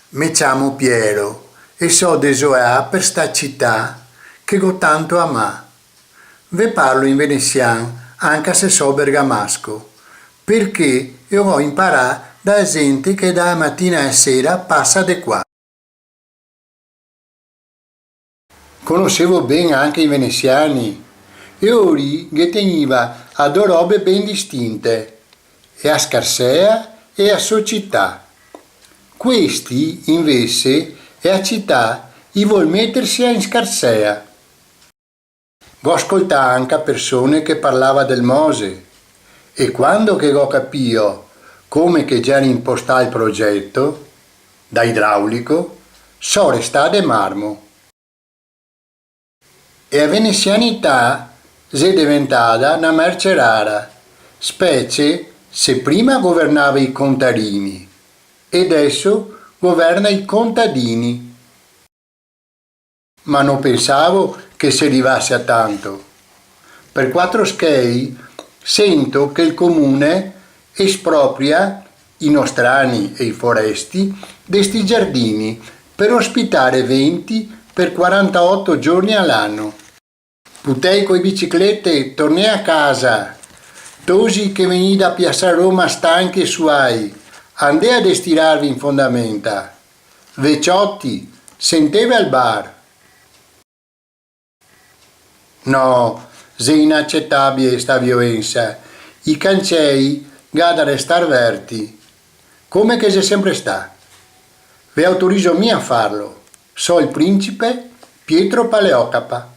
Mi chiamo Piero e so desoea per sta città che go tanto a ma. Ve parlo in veneziano anche se so bergamasco, perché io ho imparato da gente che da mattina e sera passa di qua. Conoscevo bene anche i veneziani e ora che teniva a due robe ben distinte, e a Scarsea e a Società. Questi, invece, è a città e vuol mettersi in Scarsea. Ho ascoltato anche persone che parlava del Mose e quando che ho capito come che già impostato il progetto, da idraulico, so restato marmo. E la venezianità è diventata una merce rara, specie se prima governava i contadini e adesso governa i contadini. Ma non pensavo che si arrivasse a tanto. Per 4 schei sento che il comune espropria i nostrani e i foresti desti giardini per ospitare eventi per 48 giorni all'anno. Putei coi biciclette tornai a casa, tosi che veni da Piazza Roma stanchi e suai, andai ad estirarvi in fondamenta. Veciotti, senteva al bar. No, è inaccettabile sta violenza. I cancei gada restar verti, come che c'è sempre sta. Vi autorizzo a farlo. So il principe Pietro Paleocapa.